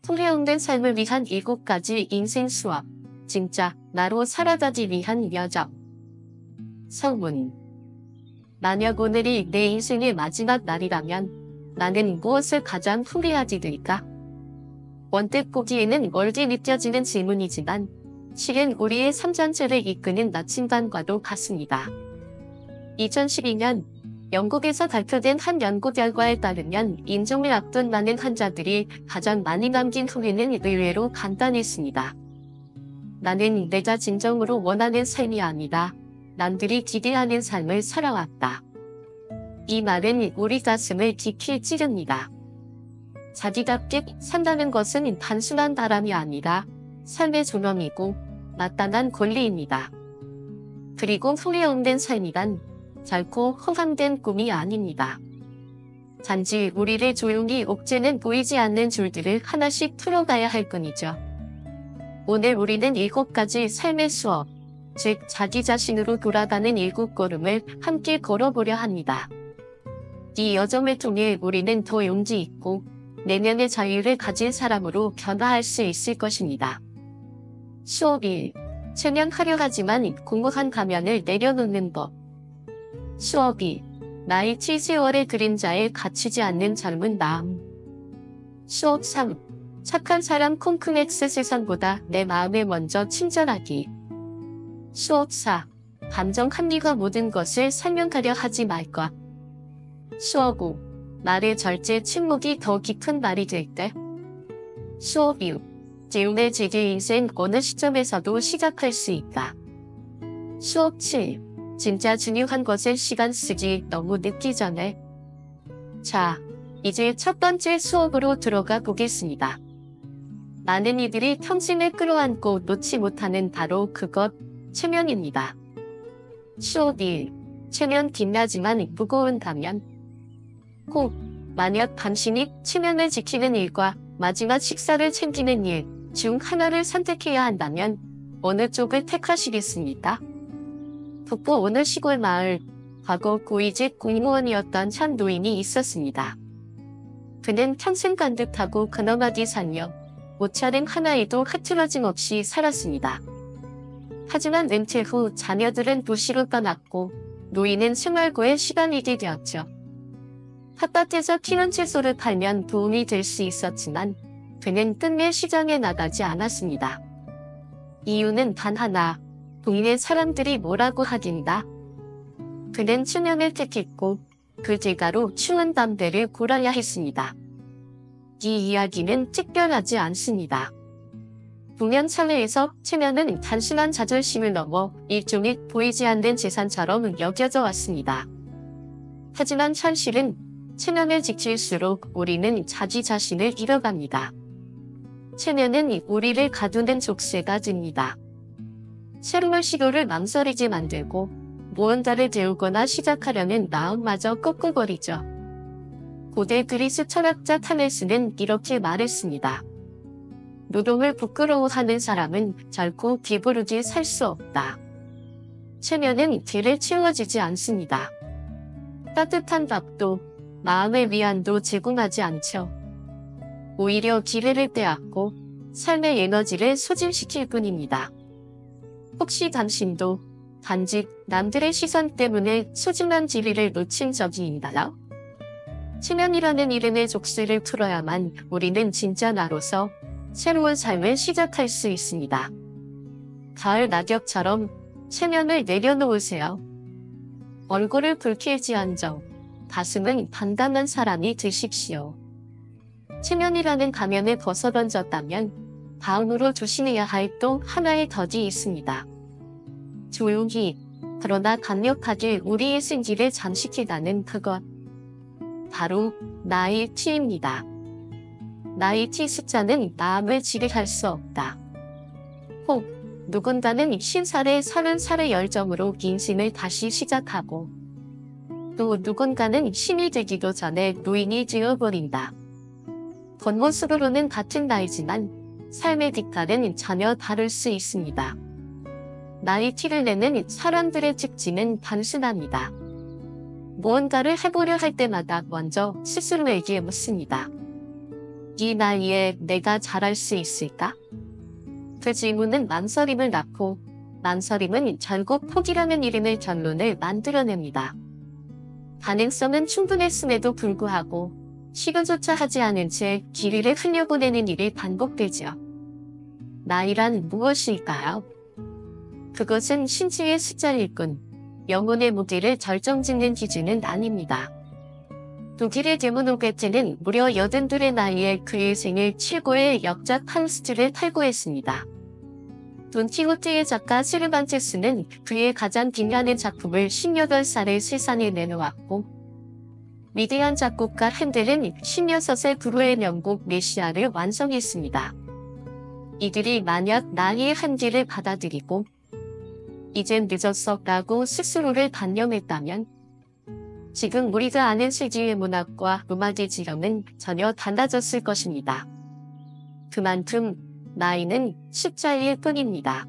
소리없는 삶을 위한 7가지 인생 수업. 진짜 나로 살아가기 위한 여정. 성문. 만약 오늘이 내 인생의 마지막 날이라면 나는 무엇을 가장 후회하게 될까? 언뜻 보기에는 멀게 느껴지는 질문이지만 실은 우리의 삶 전체를 이끄는 나침반과도 같습니다. 2012년 영국에서 발표된 한 연구 결과에 따르면 인종을 앞둔 많은 환자들이 가장 많이 남긴 후회는 의외로 간단했습니다. 나는 내가 진정으로 원하는 삶이 아니라 남들이 기대하는 삶을 살아왔다. 이 말은 우리 가슴을 깊이 찌릅니다. 자기답게 산다는 것은 단순한 바람이 아니라 삶의 존엄이고 마땅한 권리입니다. 그리고 후회 없는 삶이란 결코 허황된 꿈이 아닙니다. 단지 우리를 조용히 옥죄는 보이지 않는 줄들을 하나씩 풀어가야 할 뿐이죠. 오늘 우리는 7가지 삶의 수업, 즉 자기 자신으로 돌아가는 7걸음을 함께 걸어보려 합니다. 이 여정을 통해 우리는 더 용기 있고 내면의 자유를 가진 사람으로 변화할 수 있을 것입니다. 수업 1. 체면하려 하지만 공허한 가면을 내려놓는 법. 수업 2. 나의 세월의 그림자에 갇히지 않는 젊은 마음. 수업 3. 착한 사람 콩크맥스 세상보다 내 마음에 먼저 친절하기. 수업 4. 감정 합리가 모든 것을 설명하려 하지 말 것. 수업 5. 말의 절제 침묵이 더 깊은 말이 될 때. 수업 6. 지운의 제게 인생 어느 시점에서도 시작할 수 있다. 수업 7. 진짜 중요한 것에 시간 쓰기 너무 늦기 전에. 자, 이제 첫 번째 수업으로 들어가 보겠습니다. 많은 이들이 평생을 끌어안고 놓지 못하는 바로 그것, 체면입니다. 수업 1. 체면 빛나지만 무거운 가면. 혹, 만약 당신이 체면을 지키는 일과 마지막 식사를 챙기는 일 중 하나를 선택해야 한다면 어느 쪽을 택하시겠습니까? 북부 어느 시골 마을, 과거 고위직 공무원이었던 한 노인이 있었습니다. 그는 평생 간득하고 근엄하게 살며 옷차림 하나에도 흐트러짐 없이 살았습니다. 하지만 은퇴 후 자녀들은 도시로 떠났고 노인은 생활고에 시달리게 되었죠. 텃밭에서 키운 채소를 팔면 도움이 될 수 있었지만 그는 끝내 시장에 나가지 않았습니다. 이유는 단 하나, 동네 사람들이 뭐라고 하긴다. 그는 체면을 택했고 그 대가로 추운 담배를 골아야 했습니다. 이 이야기는 특별하지 않습니다. 동양 사회에서 체면은 단순한 자존심을 넘어 일종의 보이지 않는 재산처럼 여겨져 왔습니다. 하지만 현실은 체면을 지킬수록 우리는 자기 자신을 잃어갑니다. 체면은 우리를 가두는 족쇄가 됩니다. 새로운 시도를 망설이게 만들고 무언가를 배우거나 시작하려는 마음마저 꺾어버리죠. 고대 그리스 철학자 타메스는 이렇게 말했습니다. 노동을 부끄러워하는 사람은 결코 배부르게 살 수 없다. 체면은 배를 채워주지 않습니다. 따뜻한 밥도 마음의 위안도 제공하지 않죠. 오히려 기회를 빼앗고 삶의 에너지를 소진시킬 뿐입니다. 혹시 당신도 단지 남들의 시선 때문에 소중한 지위를 놓친 적이 있나요? 체면이라는 이름의 족쇄를 풀어야만 우리는 진짜 나로서 새로운 삶을 시작할 수 있습니다. 가을 낙엽처럼 체면을 내려놓으세요. 얼굴을 붉힐지언정 가슴은 단단한 사람이 되십시오. 체면이라는 가면을 벗어던졌다면 다음으로 조심해야 할 또 하나의 덫이 있습니다. 조용히 그러나 강력하게 우리의 생기를 잠식해가는 그것. 바로 나의 티입니다. 나의 티 숫자는 마음을 지배할 수 없다. 혹 누군가는 50살에 30살의 열정으로 인생을 다시 시작하고 또 누군가는 신이 되기도 전에 노인이 되어버린다. 겉모습으로는 같은 나이지만 삶의 뒷날은 전혀 다를 수 있습니다. 나의 티를 내는 사람들의 특징은 단순합니다. 무언가를 해보려 할 때마다 먼저 스스로에게 묻습니다. 이 나이에 내가 잘할 수 있을까? 그 질문은 망설임을 낳고 망설임은 결국 포기라는 이름의 결론을 만들어냅니다. 가능성은 충분했음에도 불구하고 시도조차 하지 않은 채 기회를 흘려보내는 일이 반복되죠. 나이란 무엇일까요? 그것은 신체의 숫자일 뿐 영혼의 무게를 결정짓는 기준은 아닙니다. 독일의 데모노게테는 무려 82의 나이에 그의 생일 최고의 역작 판스트를 탈고했습니다. 돈키호테의 작가 세르반테스는 그의 가장 빛나는 작품을 18살에 세상에 내놓았고, 위대한 작곡가 핸델은 16세 그로의 명곡 메시아를 완성했습니다. 이들이 만약 나이의 한계를 받아들이고 이젠 늦었어라고 스스로를 단념했다면 지금 우리가 아는 세계의 문학과 음악의 지형은 전혀 달라졌을 것입니다. 그만큼 나이는 숫자일 뿐입니다.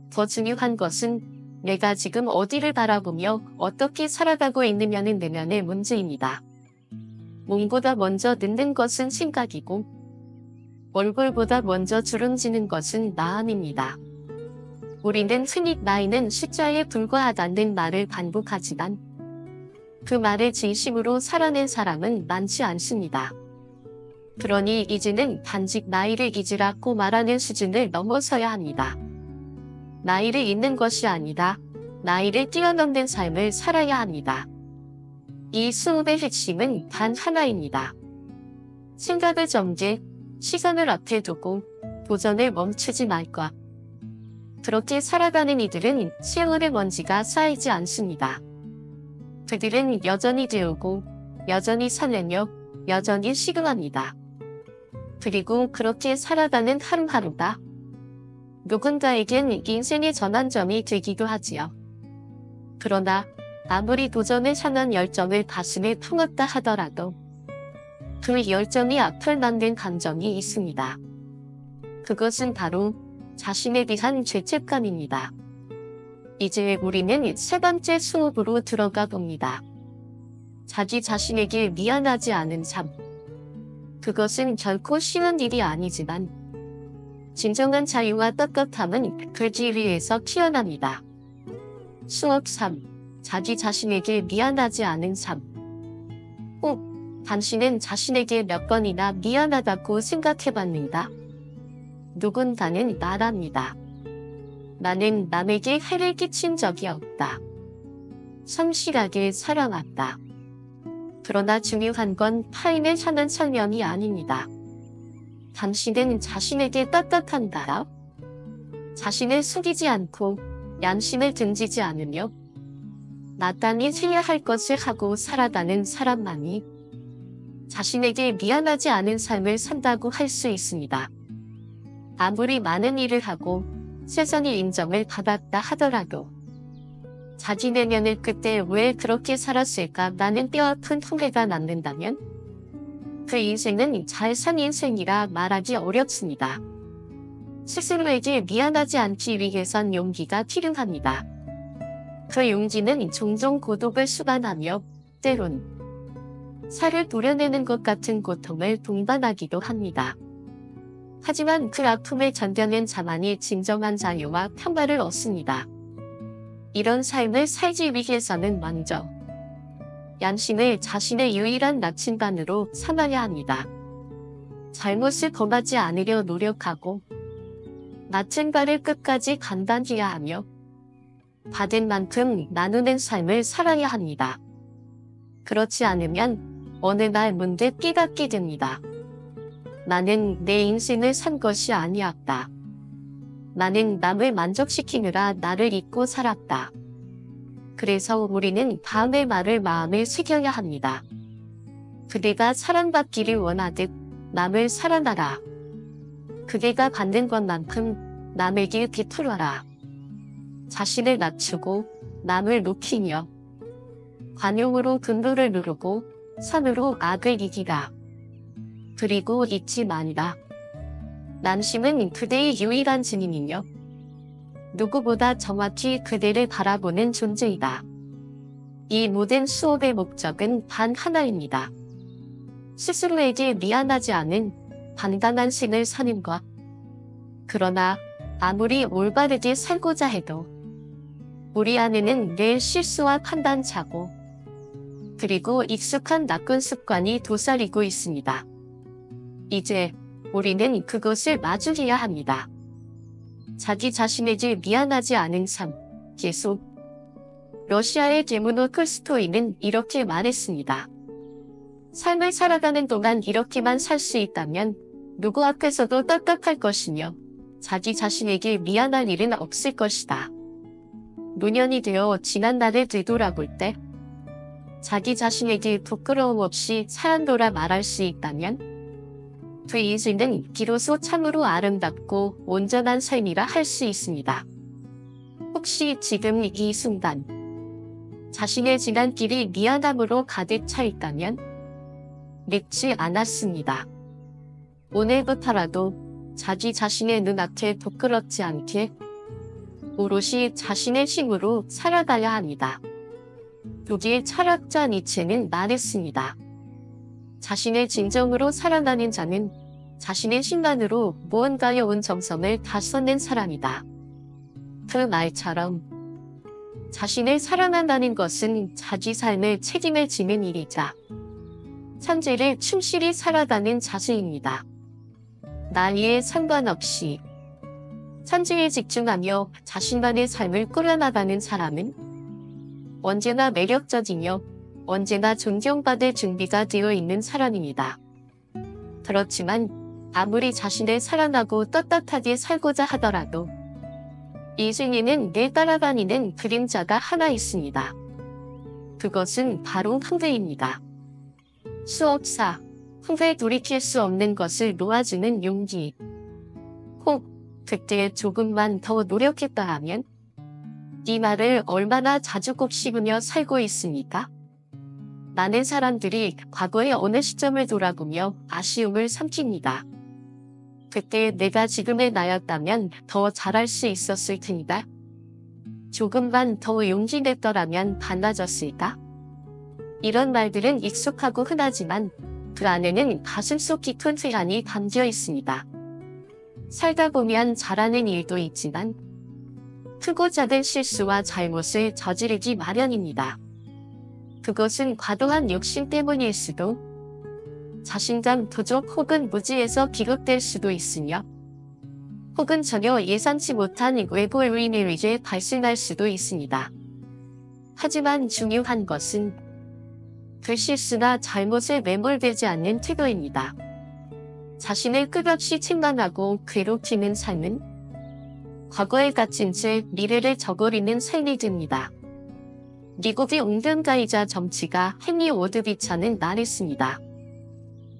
더 중요한 것은 내가 지금 어디를 바라보며 어떻게 살아가고 있느냐는 내면의 문제입니다. 몸보다 먼저 늙는 것은 생각이고 얼굴보다 먼저 주름지는 것은 마음입니다. 우리는 흔히 나이는 숫자에 불과하다는 말을 반복하지만 그 말을 진심으로 살아낸 사람은 많지 않습니다. 그러니 이제는 단지 나이를 잊으라고 말하는 수준을 넘어서야 합니다. 나이를 잊는 것이 아니라 나이를 뛰어넘는 삶을 살아야 합니다. 이 수업의 핵심은 단 하나입니다. 생각을 정지, 시선을 앞에 두고 도전을 멈추지 말 것. 그렇게 살아가는 이들은 세월의 먼지가 쌓이지 않습니다. 그들은 여전히 배우고 여전히 설레며 여전히 시도합니다. 그리고 그렇게 살아가는 하루하루가 누군가에겐 인생의 전환점이 되기도 하지요. 그러나 아무리 도전을 향한 열정을 가슴에 품었다 하더라도 그 열정이 앞을 만든 감정이 있습니다. 그것은 바로 자신에 대한 죄책감입니다. 이제 우리는 세 번째 수업으로 들어가 봅니다. 자기 자신에게 미안하지 않은 삶. 그것은 결코 쉬운 일이 아니지만 진정한 자유와 떳떳함은 그 지위에서 튀어납니다. 수업 3. 자기 자신에게 미안하지 않은 삶. 꼭 당신은 자신에게 몇 번이나 미안하다고 생각해봤는가? 누군가는 말합니다. 나는 남에게 해를 끼친 적이 없다. 성실하게 살아왔다. 그러나 중요한 건 타인을 향한 설명이 아닙니다. 당신은 자신에게 떳떳한가요? 자신을 속이지 않고 양심을 등지지 않으며 마땅히 해야 할 것을 하고 살아가는 사람만이 자신에게 미안하지 않은 삶을 산다고 할 수 있습니다. 아무리 많은 일을 하고 세상의 인정을 받았다 하더라도 자기 내면을 그때 왜 그렇게 살았을까 라는 뼈아픈 후회가 남는다면 그 인생은 잘 산 인생이라 말하기 어렵습니다. 스스로에게 미안하지 않기 위해선 용기가 필요합니다. 그 용기는 종종 고독을 수반하며 때론 살을 도려내는 것 같은 고통을 동반하기도 합니다. 하지만 그 아픔을 견뎌낸 자만이 진정한 자유와 평화를 얻습니다. 이런 삶을 살기 위해서는 먼저 양심을 자신의 유일한 나침반으로 삼아야 합니다. 잘못을 범하지 않으려 노력하고 맡은 바를 끝까지 감당해야 하며 받은 만큼 나누는 삶을 살아야 합니다. 그렇지 않으면 어느 날 문득 깨닫게 됩니다. 나는 내 인생을 산 것이 아니었다. 나는 남을 만족시키느라 나를 잊고 살았다. 그래서 우리는 다음의 말을 마음에 새겨야 합니다. 그대가 사랑받기를 원하듯 남을 사랑하라. 그대가 받는 것만큼 남에게 베풀어라. 자신을 낮추고 남을 높이며 관용으로 분노를 누르고 선으로 악을 이기라. 그리고 잊지 마니라. 남심은 그대의 유일한 증인이며 누구보다 정확히 그대를 바라보는 존재이다. 이 모든 수업의 목적은 단 하나입니다. 스스로에게 미안하지 않은 당당한 신을 사는 것. 그러나 아무리 올바르게 살고자 해도 우리 안에는 늘 실수와 판단착오, 그리고 익숙한 나쁜 습관이 도사리고 있습니다. 이제 우리는 그것을 마주해야 합니다. 자기 자신에게 미안하지 않은 삶, 계속. 러시아의 게무노 톨스토이는 이렇게 말했습니다. 삶을 살아가는 동안 이렇게만 살 수 있다면 누구 앞에서도 떳떳할 것이며 자기 자신에게 미안할 일은 없을 것이다. 노년이 되어 지난 날을 되돌아볼 때 자기 자신에게 부끄러움 없이 사람돌아 말할 수 있다면 그 인생은 비로소 참으로 아름답고 온전한 삶이라 할 수 있습니다. 혹시 지금 이 순간 자신의 지난 길이 미안함으로 가득 차 있다면 믿지 않았습니다. 오늘부터라도 자기 자신의 눈앞에 부끄럽지 않게 오롯이 자신의 힘으로 살아가야 합니다. 독일 철학자 니체는 말했습니다. 자신의 진정으로 살아가는 자는 자신의 힘만으로 무언가에 온 정성을 다 쏟는 사람이다. 그 말처럼 자신을 사랑한다는 것은 자기 삶의 책임을 지는 일이자 현재를 충실히 살아가는 자세입니다. 나이에 상관없이 현재에 집중하며 자신만의 삶을 꾸려나가는 사람은 언제나 매력적이며 언제나 존경받을 준비가 되어 있는 사람입니다. 그렇지만 아무리 자신을 사랑하고 떳떳하게 살고자 하더라도 이 중에는 늘 따라다니는 그림자가 하나 있습니다. 그것은 바로 후회입니다. 수없사 후회 돌이킬 수 없는 것을 놓아주는 용기. 혹 그때 조금만 더 노력했다 하면 이 말을 얼마나 자주 꼭 씹으며 살고 있습니까? 많은 사람들이 과거의 어느 시점을 돌아보며 아쉬움을 삼킵니다. 그때 내가 지금의 나였다면 더 잘할 수 있었을 테니까. 조금만 더 용기 냈더라면 달라졌을까? 이런 말들은 익숙하고 흔하지만 그 안에는 가슴속 깊은 회한이 담겨 있습니다. 살다 보면 잘하는 일도 있지만 크고 작은 실수와 잘못을 저지르기 마련입니다. 그것은 과도한 욕심 때문일 수도, 자신감 부족 혹은 무지에서 비롯될 수도 있으며, 혹은 전혀 예상치 못한 외부 요인에 의해 발생할 수도 있습니다. 하지만 중요한 것은 그 실수나 잘못에 매몰되지 않는 태도입니다. 자신을 끝없이 책망하고 괴롭히는 삶은 과거에 갇힌 채 미래를 저버리는 삶이 됩니다. 미국의 운동가이자 정치가 헨리 워드비처는 말했습니다.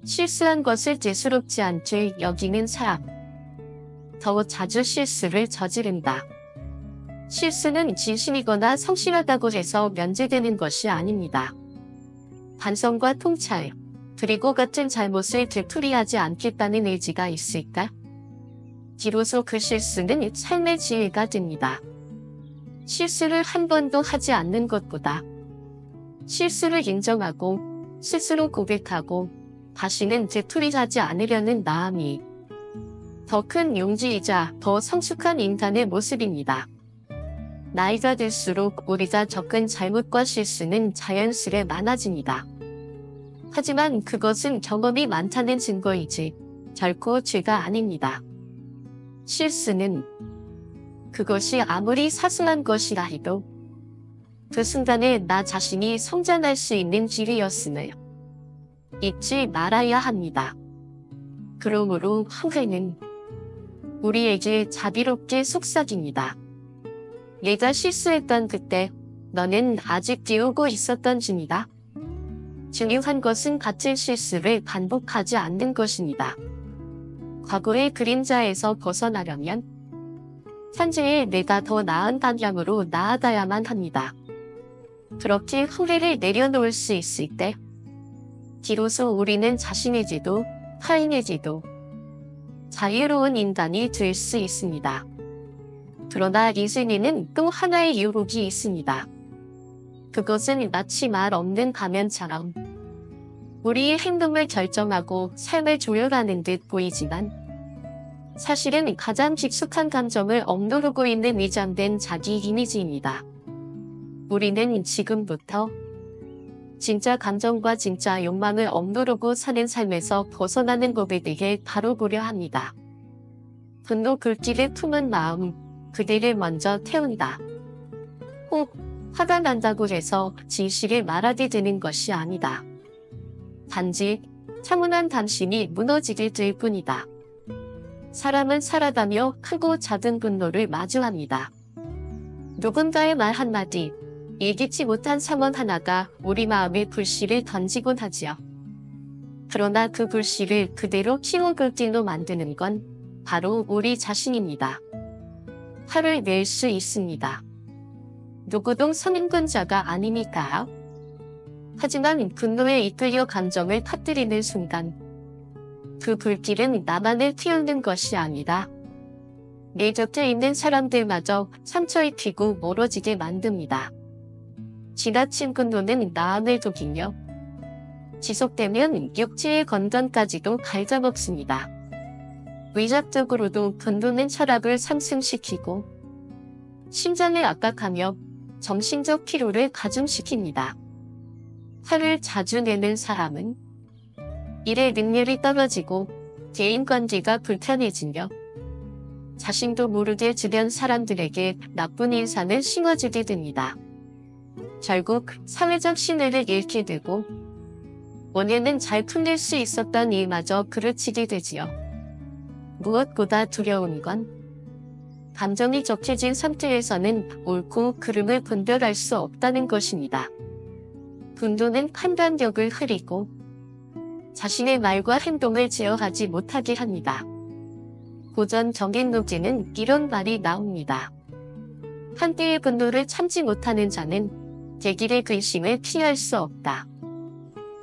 실수한 것을 대수롭지 않게 여기는 사람, 더 자주 실수를 저지른다. 실수는 진심이거나 성실하다고 해서 면제되는 것이 아닙니다. 반성과 통찰, 그리고 같은 잘못을 되풀이하지 않겠다는 의지가 있을까? 비로소 그 실수는 삶의 지혜가 됩니다. 실수를 한 번도 하지 않는 것보다 실수를 인정하고 스스로 고백하고 다시는 되풀이하지 않으려는 마음이 더 큰 용기이자 더 성숙한 인간의 모습입니다. 나이가 들수록 우리가 겪은 잘못과 실수는 자연스레 많아집니다. 하지만 그것은 경험이 많다는 증거이지 결코 죄가 아닙니다. 실수는 그것이 아무리 사소한 것이라 해도 그 순간에 나 자신이 성장할 수 있는 길이었음을 잊지 말아야 합니다. 그러므로 후회는 우리에게 자비롭게 속삭입니다. 내가 실수했던 그때 너는 아직 배우고 있었던 중이다. 중요한 것은 같은 실수를 반복하지 않는 것입니다. 과거의 그림자에서 벗어나려면 현재의 내가 더 나은 방향으로 나아가야만 합니다. 그렇게 후회를 내려놓을 수 있을 때 비로소 우리는 자신에게도 타인에게도 자유로운 인간이 될 수 있습니다. 그러나 인생에는 또 하나의 유혹이 있습니다. 그것은 마치 말 없는 가면처럼 우리의 행동을 결정하고 삶을 조율하는 듯 보이지만 사실은 가장 깊숙한 감정을 억누르고 있는 위장된 자기 이미지입니다. 우리는 지금부터 진짜 감정과 진짜 욕망을 억누르고 사는 삶에서 벗어나는 법에 대해 다뤄보려 합니다. 분노 글귀를 품은 마음, 그대를 먼저 태운다. 혹 화가 난다고 해서 진실을 말하게 되는 것이 아니다. 단지 차분한 당신이 무너지게 될 뿐이다. 사람은 살아가며 크고 작은 분노를 마주합니다. 누군가의 말 한마디, 예기치 못한 상황 하나가 우리 마음에 불씨를 던지곤 하지요. 그러나 그 불씨를 그대로 키워글질로 만드는 건 바로 우리 자신입니다. 화를 낼 수 있습니다. 누구도 선임권자가 아니니까요. 하지만 분노에 이끌려 감정을 터뜨리는 순간 그 불길은 나만을 피우는 것이 아니라 내 곁에 있는 사람들마저 상처 입히고 멀어지게 만듭니다. 지나친 분노는 마음을 독이며 지속되면 육체의 건강까지도 갉아먹습니다. 의학적으로도 분노는 혈압을 상승시키고 심장을 압박하며 정신적 피로를 가중시킵니다. 화를 자주 내는 사람은 일의 능률이 떨어지고 대인관계가 불편해지며 자신도 모르게 주변 사람들에게 나쁜 인상을 심어주게 됩니다. 결국 사회적 신뢰를 잃게 되고 원래는 잘 풀릴 수 있었던 일마저 그르치게 되지요. 무엇보다 두려운 건 감정이 격해진 상태에서는 옳고 그름을 분별할 수 없다는 것입니다. 분노는 판단력을 흐리고 자신의 말과 행동을 제어하지 못하게 합니다. 고전 정인록에는 이런 말이 나옵니다. 한때의 분노를 참지 못하는 자는 대길의 근심을 피할 수 없다.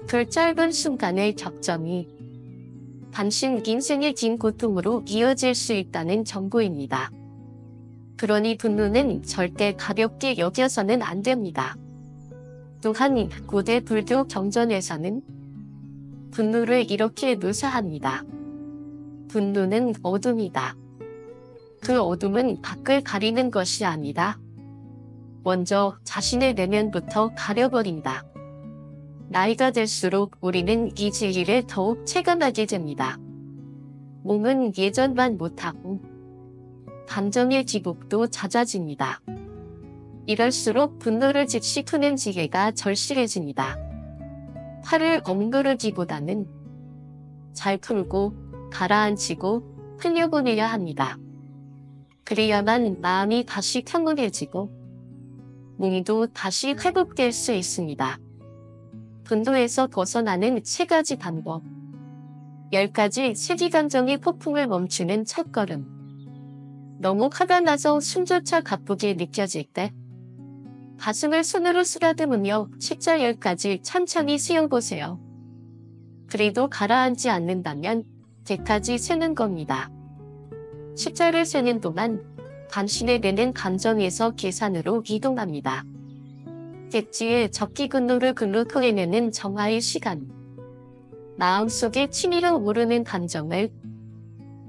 그 짧은 순간의 격정이 당신 인생의 긴 고통으로 이어질 수 있다는 정보입니다. 그러니 분노는 절대 가볍게 여겨서는 안 됩니다. 또한 고대 불교 경전에서는 분노를 이렇게 묘사합니다. 분노는 어둠이다. 그 어둠은 밖을 가리는 것이 아니라 먼저 자신의 내면부터 가려버린다. 나이가 들수록 우리는 이 진리를 더욱 체감하게 됩니다. 몸은 예전만 못하고 감정의 기복도 잦아집니다. 이럴수록 분노를 즉시 푸는 지혜가 절실해집니다. 화를 억누르기보다는 잘 풀고 가라앉히고 흘려보내야 합니다. 그래야만 마음이 다시 평온해지고 몸도 다시 회복될 수 있습니다. 분노에서 벗어나는 3가지 방법. 10가지 세기감정의 폭풍을 멈추는 첫걸음. 너무 화가 나서 숨조차 가쁘게 느껴질 때 가슴을 손으로 쓰다듬으며 숫자 10가지 천천히 세어보세요. 그래도 가라앉지 않는다면 100까지 세는 겁니다. 숫자를 세는 동안 당신의 내는 감정에서 계산으로 이동합니다. 객지에 적기 분노를 글로 토해내는 정화의 시간. 마음속에 치밀어 오르는 감정을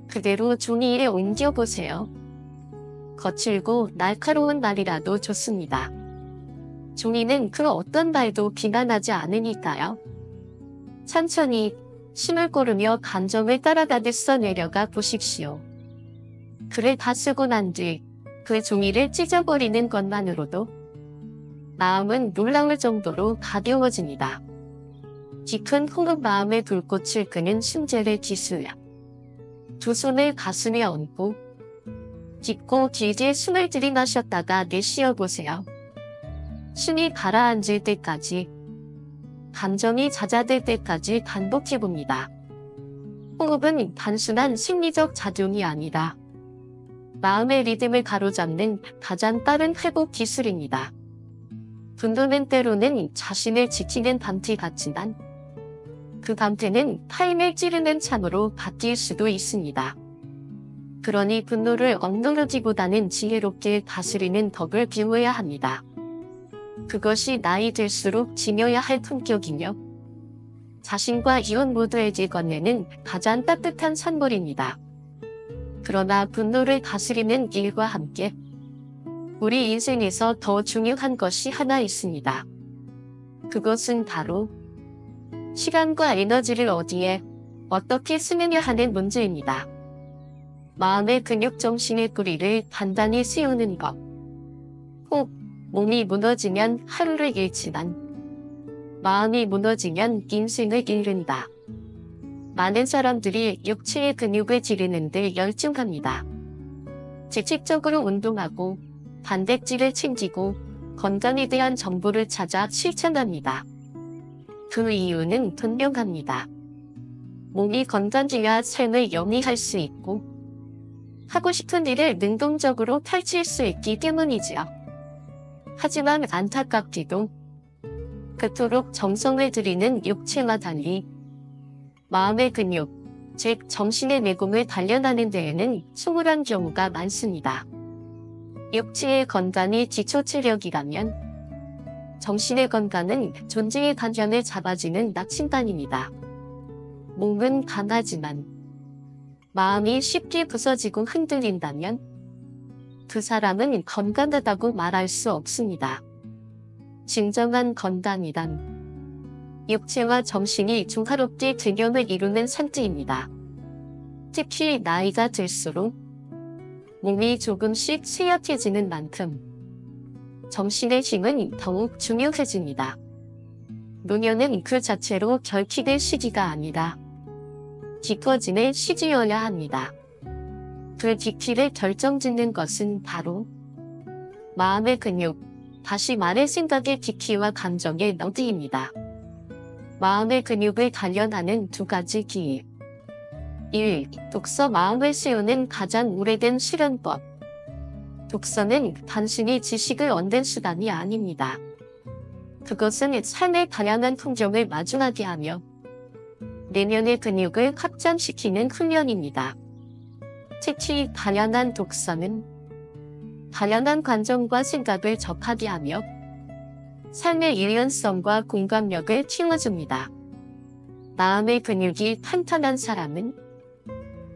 그대로 종이에 옮겨보세요. 거칠고 날카로운 말이라도 좋습니다. 종이는 그 어떤 말도 비난하지 않으니까요. 천천히 심을 고르며 감정을 따라가듯 써내려가 보십시오. 글을 다 쓰고 난 뒤 그 종이를 찢어버리는 것만으로도 마음은 놀라울 정도로 가벼워집니다. 깊은 호흡 마음의 불꽃을 끄는 심재를 기술. 두 손을 가슴에 얹고 깊고 길게 숨을 들이마셨다가 내쉬어보세요. 숨이 가라앉을 때까지, 감정이 잦아들 때까지 반복해봅니다. 호흡은 단순한 심리적 작용이 아니라 마음의 리듬을 가로잡는 가장 빠른 회복 기술입니다. 분노는 때로는 자신을 지키는 방패 같지만 그 방패는 타인을 찌르는 창으로 바뀔 수도 있습니다. 그러니 분노를 억누르기보다는 지혜롭게 다스리는 덕을 기워야 합니다. 그것이 나이 들수록 지녀야 할 품격이며 자신과 이웃 모두에게 건네는 가장 따뜻한 선물입니다. 그러나 분노를 다스리는 일과 함께 우리 인생에서 더 중요한 것이 하나 있습니다. 그것은 바로 시간과 에너지를 어디에 어떻게 쓰느냐 하는 문제입니다. 마음의 근육 정신의 뿌리를 단단히 세우는 것. 혹 몸이 무너지면 하루를 잃지만 마음이 무너지면 인생을 잃는다. 많은 사람들이 육체의 근육을 기르는 데 열중합니다. 규칙적으로 운동하고 단백질을 챙기고 건강에 대한 정보를 찾아 실천합니다. 그 이유는 분명합니다. 몸이 건강해야 삶을 영위할 수 있고 하고 싶은 일을 능동적으로 펼칠 수 있기 때문이지요. 하지만 안타깝게도 그토록 정성을 들이는 육체와 달리 마음의 근육, 즉 정신의 내공을 단련하는 데에는 소홀한 경우가 많습니다. 육체의 건강이 기초 체력이라면 정신의 건강은 존재의 반전을 잡아주는 나침반입니다. 몸은 강하지만 마음이 쉽게 부서지고 흔들린다면 그 사람은 건강하다고 말할 수 없습니다. 진정한 건강이란 육체와 정신이 조화롭게 균형을 이루는 상태입니다. 특히 나이가 들수록 몸이 조금씩 쇠약해지는 만큼 정신의 힘은 더욱 중요해집니다. 노년은 그 자체로 결핍의 시기가 아니라 깊어짐의 시기여야 합니다. 그 깊이를 결정짓는 것은 바로 마음의 근육, 다시 말해 생각의 깊이와 감정의 너드입니다. 마음의 근육을 단련하는 두 가지 기회. 1. 독서. 마음을 세우는 가장 오래된 실현법. 독서는 단순히 지식을 얻는 수단이 아닙니다. 그것은 삶의 다양한 풍경을 마주하게 하며 내면의 근육을 확장시키는 훈련입니다. 특히 다양한 독서는 다양한 관점과 생각을 접하게 하며 삶의 유연성과 공감력을 키워줍니다. 마음의 근육이 탄탄한 사람은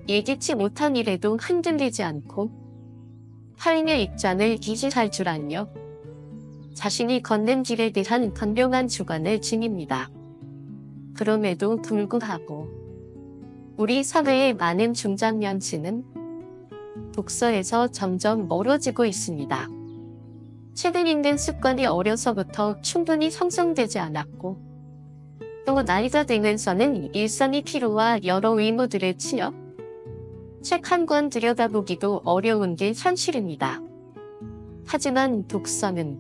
예기치 못한 일에도 흔들리지 않고 타인의 입장을 이해할 줄 알며 자신이 걷는 길에 대한 건명한 주관을 지닙니다. 그럼에도 불구하고 우리 사회의 많은 중장년층은 독서에서 점점 멀어지고 있습니다. 책을 읽는 습관이 어려서부터 충분히 형성되지 않았고 또 나이가 들면서는 일상의 피로와 여러 의무들에 치여 책 한 권 들여다보기도 어려운 게 현실입니다. 하지만 독서는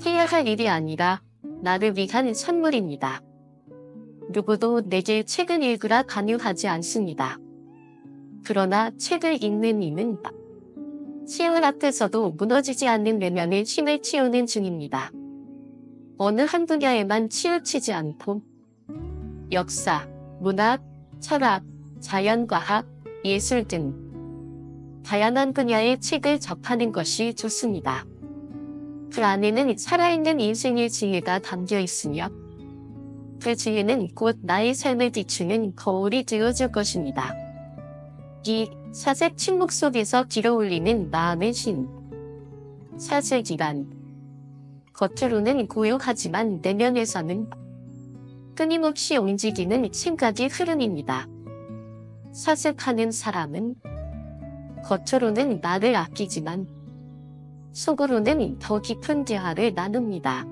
해야 할 일이 아니라 나를 위한 선물입니다. 누구도 내게 책을 읽으라 강요하지 않습니다. 그러나 책을 읽는 이는 시험 앞에서도 무너지지 않는 내면의 힘을 키우는 중입니다. 어느 한 분야에만 치우치지 않고 역사, 문학, 철학, 자연과학, 예술 등 다양한 분야의 책을 접하는 것이 좋습니다. 그 안에는 살아있는 인생의 지혜가 담겨 있으며 그 지혜는 곧 나의 삶을 비추는 거울이 되어줄 것입니다. 이 사색 침묵 속에서 길어올리는 마음의 신. 사색이란 겉으로는 고요하지만 내면에서는 끊임없이 움직이는 생각의 흐름입니다. 사색하는 사람은 겉으로는 나를 아끼지만 속으로는 더 깊은 대화를 나눕니다.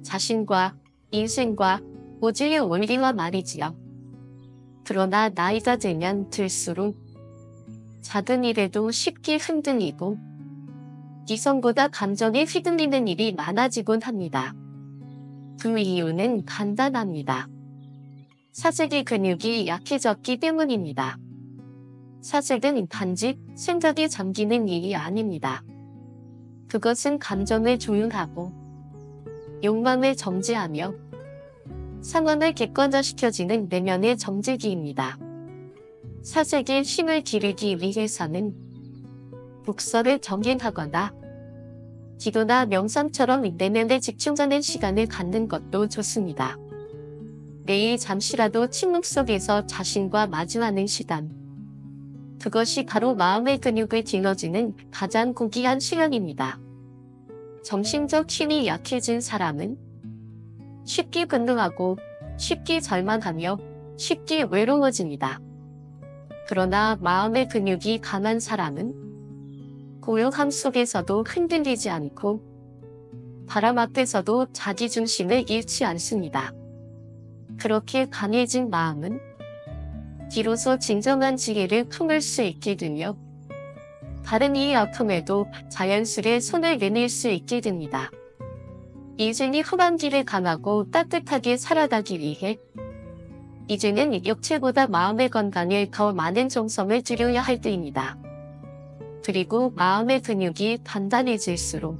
자신과 인생과 우주의 원리와 말이지요. 그러나 나이가 들면 들수록 작은 일에도 쉽게 흔들리고 이성보다 감정에 휘둘리는 일이 많아지곤 합니다. 그 이유는 간단합니다. 사색의 근육이 약해졌기 때문입니다. 사색은 단지 생각에 잠기는 일이 아닙니다. 그것은 감정을 조율하고 욕망을 정지하며 상황을 객관화시켜지는 내면의 정제기입니다. 사색의 힘을 기르기 위해서는 독서를 정행하거나 기도나 명상처럼 내면에 집중하는 시간을 갖는 것도 좋습니다. 매일 잠시라도 침묵 속에서 자신과 마주하는 시간. 그것이 바로 마음의 근육을 길러주는 가장 고귀한 수련입니다. 정신적 힘이 약해진 사람은 쉽게 분노하고 쉽게 절망하며 쉽게 외로워집니다. 그러나 마음의 근육이 강한 사람은 고요함 속에서도 흔들리지 않고 바람 앞에서도 자기 중심을 잃지 않습니다. 그렇게 강해진 마음은 비로소 진정한 지혜를 품을 수 있게 되며 다른 이의 아픔에도 자연스레 손을 내밀 수 있게 됩니다. 인생이 후반기를 강하고 따뜻하게 살아가기 위해 이제는 육체보다 마음의 건강에 더 많은 정성을 들여야 할 때입니다. 그리고 마음의 근육이 단단해질수록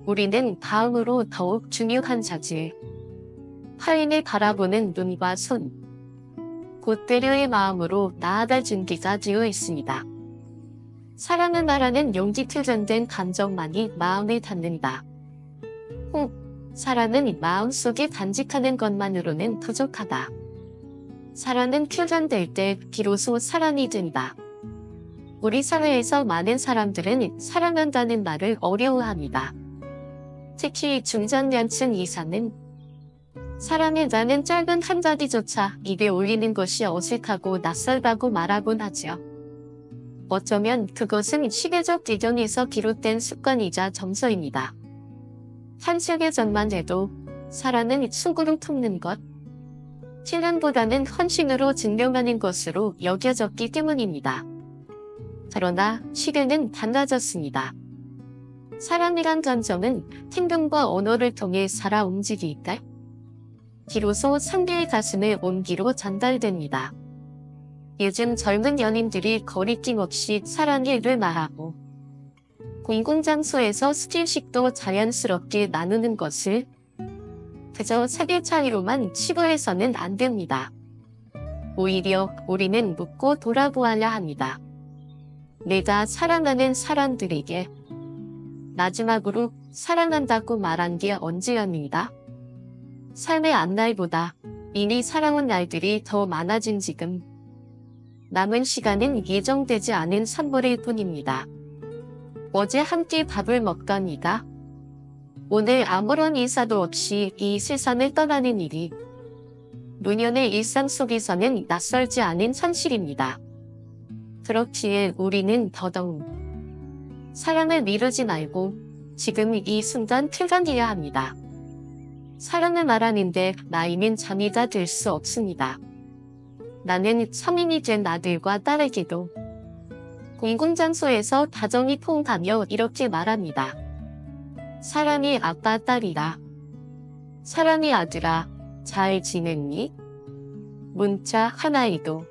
우리는 다음으로 더욱 중요한 자질, 타인을 바라보는 눈과 손, 곧 배려의 마음으로 나아갈 준비가 되어 있습니다. 사랑을 말하는 용기 표현된 감정만이 마음에 닿는다. 사랑은 마음속에 간직하는 것만으로는 부족하다. 사랑은 표현될 때 비로소 사랑이 된다. 우리 사회에서 많은 사람들은 사랑한다는 말을 어려워합니다. 특히 중장년층 이상은 사랑해라는 짧은 한마디조차 입에 올리는 것이 어색하고 낯설다고 말하곤 하죠. 어쩌면 그것은 시대적 배경에서 비롯된 습관이자 정서입니다. 한세계 전만 해도 사랑은 수고로 품는 것, 실현보다는 헌신으로 증명하는 것으로 여겨졌기 때문입니다. 그러나 시대는 달라졌습니다. 사랑이란 감정은 행동과 언어를 통해 살아 움직일 때 비로소 상대의 가슴에 온기로 전달됩니다. 요즘 젊은 연인들이 거리낌 없이 사랑해를 말하고 공공장소에서 스킨십도 자연스럽게 나누는 것을 그저 세대 차이로만 치부해서는 안 됩니다. 오히려 우리는 묻고 돌아보아야 합니다. 내가 사랑하는 사람들에게 마지막으로 사랑한다고 말한 게 언제였는가? 삶의 앞날보다 이미 살아온 날들이 더 많아진 지금 남은 시간은 예정되지 않은 선물일 뿐입니다. 어제 함께 밥을 먹던 이가 오늘 아무런 인사도 없이 이 세상을 떠나는 일이 노년의 일상 속에서는 낯설지 않은 현실입니다. 그렇기에 우리는 더더욱 사랑을 미루지 말고 지금 이 순간 표현해야 합니다. 사랑을 말하는데 나이는 장애가 될 수 없습니다. 나는 성인이 된 아들과 딸에게도 공공장소에서 다정히 포옹하며 이렇게 말합니다. 사랑의 아빠 딸이라. 사랑의 아들아, 잘 지냈니? 문자 하나에도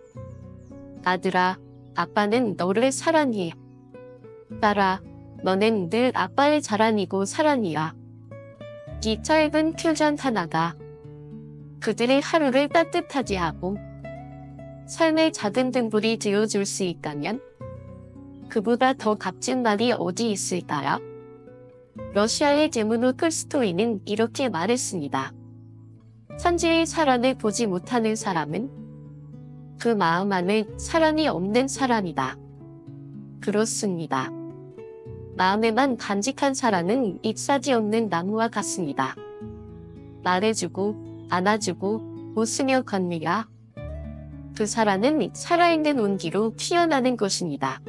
아들아, 아빠는 너를 사랑해. 딸아, 너는 늘 아빠의 자랑이고 사랑이야. 이 짧은 표현 하나가 그들의 하루를 따뜻하게 하고 삶의 작은 등불이 되어줄 수 있다면 그보다 더 값진 말이 어디 있을까요? 러시아의 데모노 톨스토이는 이렇게 말했습니다. 천지의 사랑을 보지 못하는 사람은 그 마음 안에 사랑이 없는 사람이다. 그렇습니다. 마음에만 간직한 사랑은 잎사귀 없는 나무와 같습니다. 말해주고 안아주고 웃으며 건네야 그 사랑은 살아있는 온기로 피어나는 것입니다.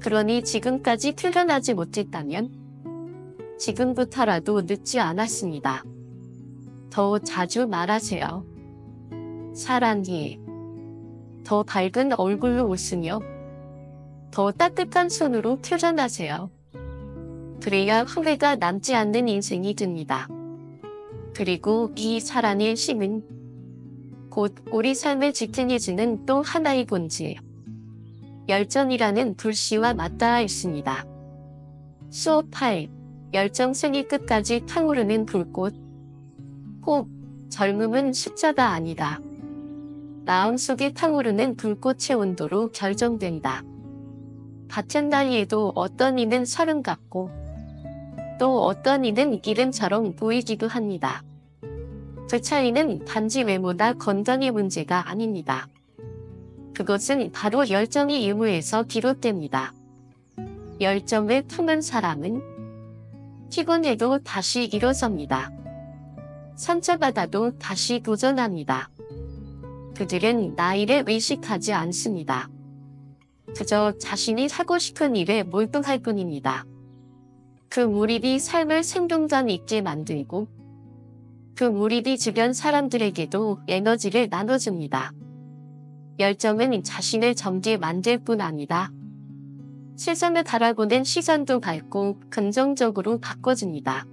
그러니 지금까지 표현하지 못했다면 지금부터라도 늦지 않았습니다. 더 자주 말하세요. 사랑해. 더 밝은 얼굴로 웃으며 더 따뜻한 손으로 표현하세요. 그래야 후회가 남지 않는 인생이 됩니다. 그리고 이 사랑의 힘은 곧 우리 삶을 지탱해주는 또 하나의 본질, 열정이라는 불씨와 맞닿아 있습니다. 수업 8. 열정생이 끝까지 타오르는 불꽃. 혹, 젊음은 숫자가 아니다. 마음속에 타오르는 불꽃의 온도로 결정된다. 같은 나이에도 어떤 이는 30 같고 또 어떤 이는 이름처럼 보이기도 합니다. 그 차이는 단지 외모나 건강의 문제가 아닙니다. 그것은 바로 열정의 유무에서 비롯됩니다. 열정을 품은 사람은 피곤해도 다시 일어섭니다. 상처받아도 다시 도전합니다. 그들은 나이를 의식하지 않습니다. 그저 자신이 하고 싶은 일에 몰두할 뿐입니다. 그 몰입이 삶을 생동감 있게 만들고 그 몰입이 주변 사람들에게도 에너지를 나눠줍니다. 열정은 자신을 젊게 만들 뿐 아니라 세상을 바라보는 시선도 밝고 긍정적으로 바꿔줍니다.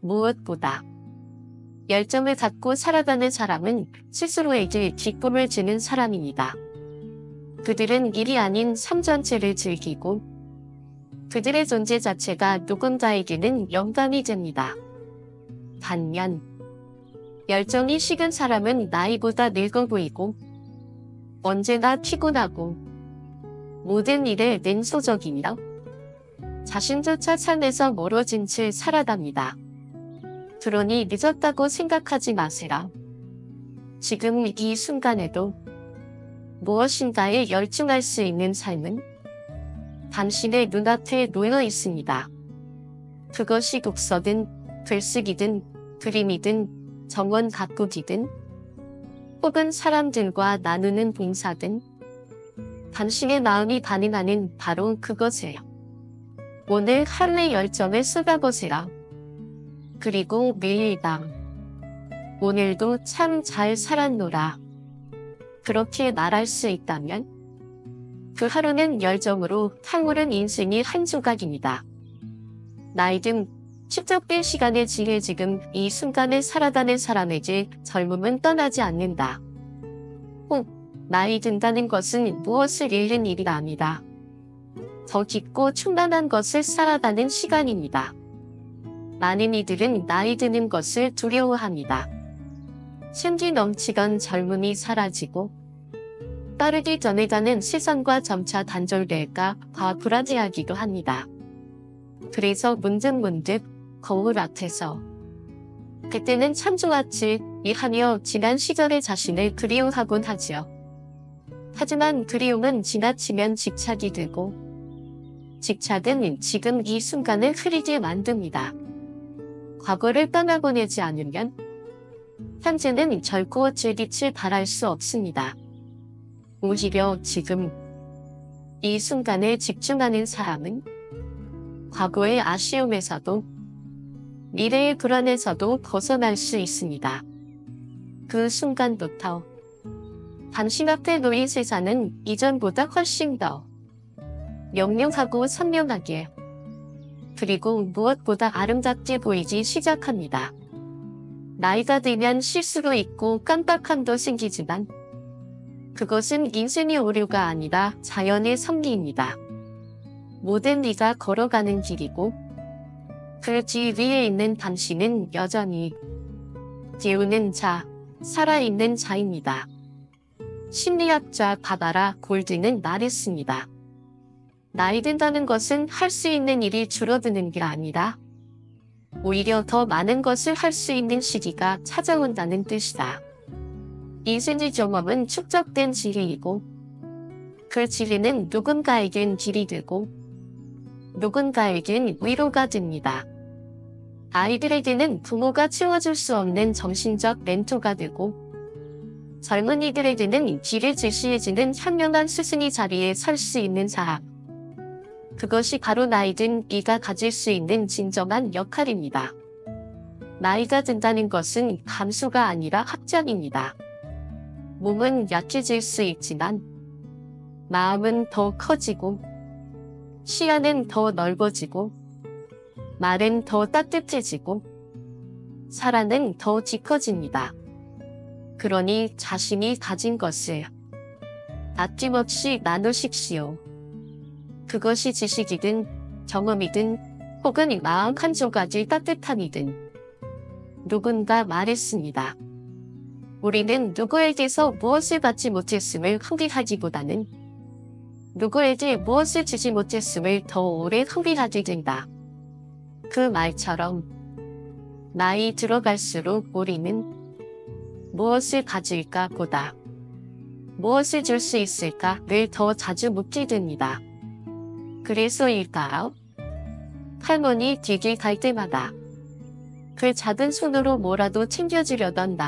무엇보다 열정을 갖고 살아가는 사람은 스스로에게 기쁨을 주는 사람입니다. 그들은 일이 아닌 삶 전체를 즐기고 그들의 존재 자체가 누군가에게는 영감이 됩니다. 반면 열정이 식은 사람은 나이보다 늙어 보이고 언제나 피곤하고 모든 일에 냉소적이며 자신조차 삶에서 멀어진 채 살아갑니다. 그러니 늦었다고 생각하지 마세요. 지금 이 순간에도 무엇인가에 열중할 수 있는 삶은 당신의 눈앞에 놓여 있습니다. 그것이 독서든 글쓰기든 그림이든 정원 가꾸기든 혹은 사람들과 나누는 봉사든 당신의 마음이 반응하는 바로 그것이에요. 오늘 하루의 열정을 쏟아보세요. 그리고 매일 밤 오늘도 참 잘 살았노라. 그렇게 말할 수 있다면 그 하루는 열정으로 탕오른 인생의 한 조각입니다. 나이 등 축적된 시간에 지혜 지금 이 순간을 살아가는 사람에게 젊음은 떠나지 않는다. 혹 나이 든다는 것은 무엇을 잃는 일이 아니라 더 깊고 충만한 것을 살아가는 시간입니다. 많은 이들은 나이 드는 것을 두려워합니다. 생기 넘치던 젊음이 사라지고 빠르게 전해가는 시선과 점차 단절될까 봐 불안해하기도 합니다. 그래서 문득문득 거울 앞에서 그때는 참 좋았지 하며 지난 시절의 자신을 그리워하곤 하지요. 하지만 그리움은 지나치면 집착이 되고 집착은 지금 이 순간을 흐리게 만듭니다. 과거를 떠나보내지 않으면 현재는 결코 즐깃을 바랄 수 없습니다. 오히려 지금 이 순간에 집중하는 사람은 과거의 아쉬움에서도 미래의 불안에서도 벗어날 수 있습니다. 그 순간부터 당신 앞에 놓인 세상은 이전보다 훨씬 더 명료하고 선명하게 그리고 무엇보다 아름답게 보이기 시작합니다. 나이가 들면 실수도 있고 깜빡함도 생기지만 그것은 인생의 오류가 아니라 자연의 섭리입니다. 모든 이가 걸어가는 길이고 그 뒤 위에 있는 당신은 여전히 기우는 자, 살아있는 자입니다. 심리학자 바바라 골드는 말했습니다. 나이 든다는 것은 할 수 있는 일이 줄어드는 게 아니라 오히려 더 많은 것을 할 수 있는 시기가 찾아온다는 뜻이다. 인생의 경험은 축적된 지혜이고 그 지혜는 누군가에겐 길이 되고 누군가에겐 위로가 됩니다. 아이들에게는 부모가 채워줄 수 없는 정신적 멘토가 되고 젊은이들에게는 길을 제시해주는 현명한 스승의 자리에 설 수 있는 사람. 그것이 바로 나이 든 이가 가질 수 있는 진정한 역할입니다. 나이가 든다는 것은 감소가 아니라 확장입니다. 몸은 약해질 수 있지만 마음은 더 커지고 시야는 더 넓어지고 말은 더 따뜻해지고 사랑은 더 짙어집니다. 그러니 자신이 가진 것을 아낌없이 나누십시오. 그것이 지식이든 경험이든 혹은 마음 한 조각의 따뜻함이든 누군가 말했습니다. 우리는 누구에게서 무엇을 받지 못했음을 후회하기보다는 누구에게 무엇을 주지 못했음을 더 오래 후회하게 된다. 그 말처럼 나이 들어갈수록 우리는 무엇을 가질까 보다 무엇을 줄 수 있을까를 더 자주 묻게 됩니다. 그래서일까요? 할머니 뒷길 갈 때마다 그 작은 손으로 뭐라도 챙겨주려던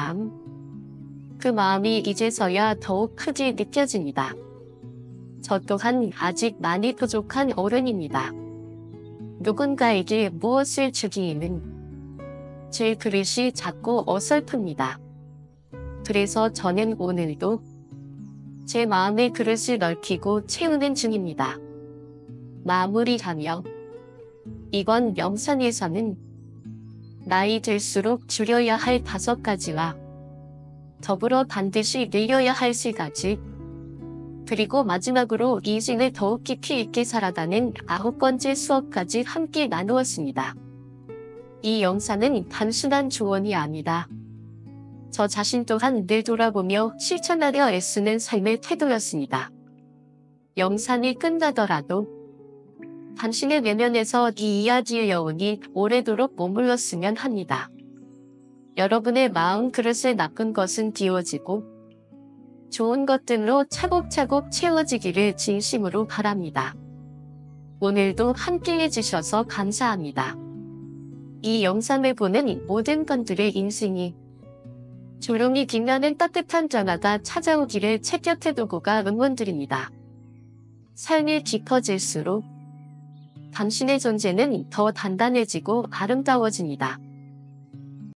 그 마음이 이제서야 더욱 크게 느껴집니다. 저 또한 아직 많이 부족한 어른입니다. 누군가에게 무엇을 주기에는 제 그릇이 작고 어설픕니다. 그래서 저는 오늘도 제 마음의 그릇을 넓히고 채우는 중입니다. 마무리하며 이번 명상에서는 나이 들수록 줄여야 할 5가지와 더불어 반드시 늘려야 할 3가지, 그리고 마지막으로 인생을 더욱 깊이 있게 살아가는 9번째 수업까지 함께 나누었습니다. 이 영상은 단순한 조언이 아니다. 저 자신 또한 늘 돌아보며 실천하려 애쓰는 삶의 태도였습니다. 영상이 끝나더라도 당신의 내면에서 이 이야기의 여운이 오래도록 머물렀으면 합니다. 여러분의 마음 그릇에 나쁜 것은 비워지고 좋은 것들로 차곡차곡 채워지기를 진심으로 바랍니다. 오늘도 함께해 주셔서 감사합니다. 이 영상을 보는 모든 분들의 인생이 조롱이 빛나는 따뜻한 전화가 찾아오기를 채격해두고 가 응원드립니다. 삶이 깊어질수록 당신의 존재는 더 단단해지고 아름다워집니다.